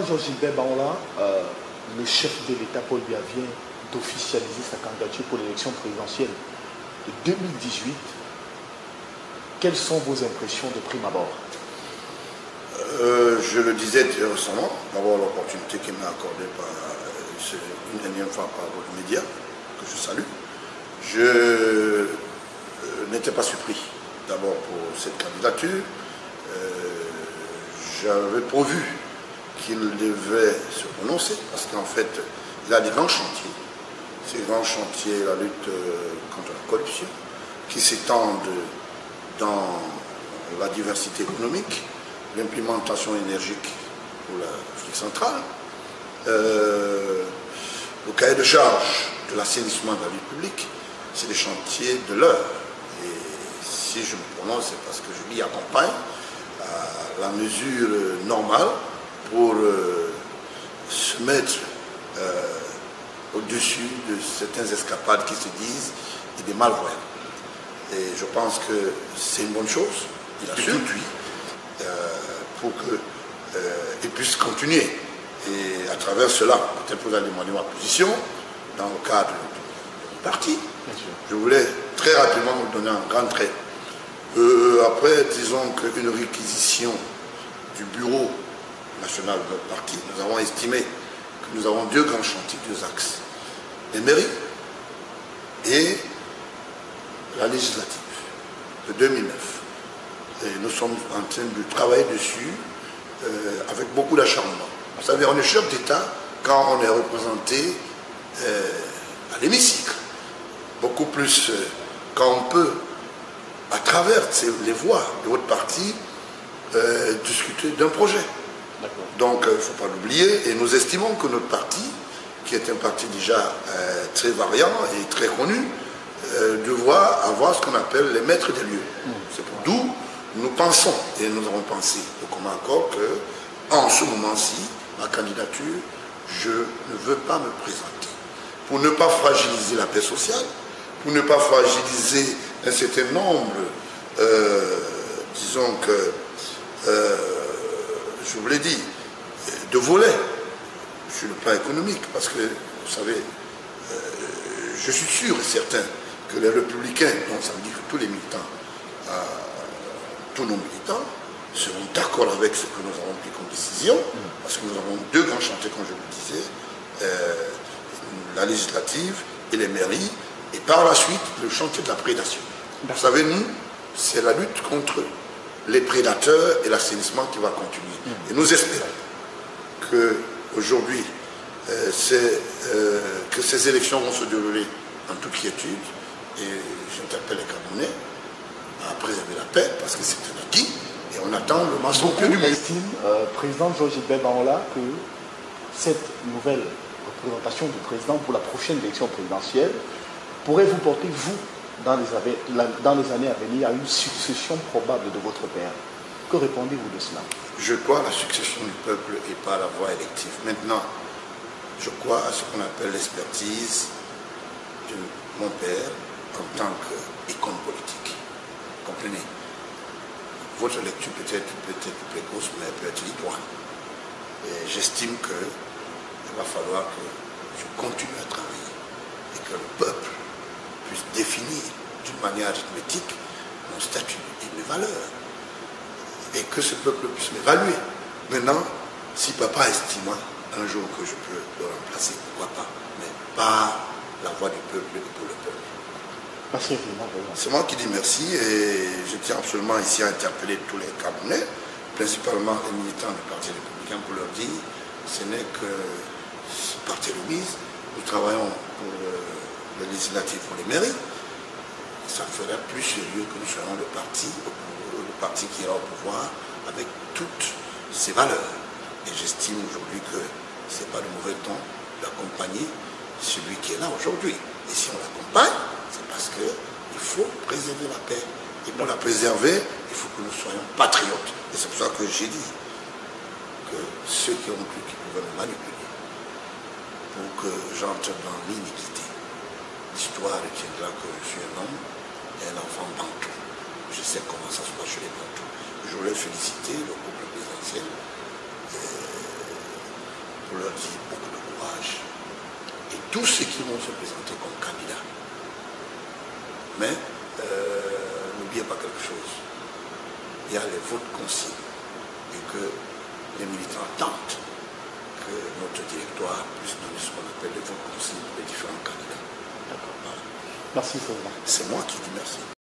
Jean-Gilbert Baola, le chef de l'État Paul Biya vient d'officialiser sa candidature pour l'élection présidentielle de 2018. Quelles sont vos impressions de prime abord? Je le disais très récemment, d'abord l'opportunité qui m'est accordée par une énième fois par votre média, que je salue. Je n'étais pas surpris d'abord pour cette candidature. J'avais prévu qu'il devait se prononcer parce qu'en fait, il a des grands chantiers. Ces grands chantiers, la lutte contre la corruption, qui s'étendent dans la diversité économique, l'implémentation énergique pour l'Afrique centrale, le cahier de charge de l'assainissement de la vie publique, c'est des chantiers de l'heure. Et si je me prononce, c'est parce que je m'y accompagne à la mesure normale pour se mettre au-dessus de certaines escapades qui se disent et des malvoyants. Et je pense que c'est une bonne chose, il a su, pour qu'il puisse continuer. Et à travers cela, peut-être vous allez demander ma position dans le cadre du parti. Je voulais très rapidement vous donner un grand trait. Après, disons qu'une réquisition du bureau national de notre parti, nous avons estimé que nous avons deux grands chantiers, deux axes. Les mairies et la législative de 2009. Et nous sommes en train de travailler dessus avec beaucoup d'acharnement. Vous savez, on est chef d'État quand on est représenté à l'hémicycle. Beaucoup plus quand on peut, à travers les voix de votre parti, discuter d'un projet. Donc, il ne faut pas l'oublier. Et nous estimons que notre parti, qui est un parti déjà très variant et très connu, devra avoir ce qu'on appelle les maîtres des lieux. C'est pour d'où nous pensons, et nous avons pensé au commun accord, que en ce moment-ci, ma candidature, je ne veux pas me présenter. Pour ne pas fragiliser la paix sociale, pour ne pas fragiliser un certain nombre, disons que, je vous l'ai dit, de volets sur le plan économique, parce que, vous savez, je suis sûr et certain que les républicains, donc ça veut dire que tous les militants, tous nos militants, seront d'accord avec ce que nous avons pris comme décision, parce que nous avons deux grands chantiers, comme je vous le disais, la législative et les mairies, et par la suite, le chantier de la prédation. Vous savez, nous, c'est la lutte contre les prédateurs et l'assainissement qui va continuer. Et nous espérons qu'aujourd'hui, que ces élections vont se dérouler en toute quiétude, et j'interpelle les Camerounais à préserver la paix, parce que c'est un acquis, et on attend le match du monde. Estime, président Jean-Gilbert Baola, que cette nouvelle représentation du président pour la prochaine élection présidentielle pourrait vous porter, vous, dans les années à venir, à une succession probable de votre père. Que répondez-vous de cela? Je crois à la succession du peuple et pas à la voie élective. Maintenant, je crois à ce qu'on appelle l'expertise de mon père en tant qu'icône politique. Comprenez? Votre lecture peut être précoce, mais elle peut être idoine. Et j'estime qu'il va falloir que je continue à travailler et que le peuple puisse définir d'une manière arithmétique mon statut et mes valeurs. Et que ce peuple puisse m'évaluer. Maintenant, si papa estime un jour que je peux le remplacer, pourquoi pas, mais pas la voix du peuple et pour le peuple. Merci. C'est moi qui dis merci et je tiens absolument ici à interpeller tous les Camerounais, principalement les militants du Parti républicain, pour leur dire ce n'est que ce parti remise. Nous travaillons pour le législatif, pour les mairies. Ça ferait plus sérieux que nous soyons le parti qui ira au pouvoir avec toutes ses valeurs. Et j'estime aujourd'hui que ce n'est pas le mauvais temps d'accompagner celui qui est là aujourd'hui. Et si on l'accompagne, c'est parce qu'il faut préserver la paix. Et pour la préserver, il faut que nous soyons patriotes. Et c'est pour ça que j'ai dit que ceux qui ont cru qu'ils pouvaient me manipuler pour que j'entre dans l'iniquité, l'histoire retiendra que je suis un homme et un enfant bantou. Je sais comment ça se passe chez les bantous. Je voulais féliciter le couple présidentiel pour leur dire beaucoup de courage. Et tous ceux qui vont se présenter comme candidats. Mais n'oubliez pas quelque chose. Il y a les votes consignes et que les militants tentent que notre directoire puisse donner ce qu'on appelle les votes consignes pour les différents candidats. D'accord. Voilà. Merci, Président. C'est moi qui dis merci.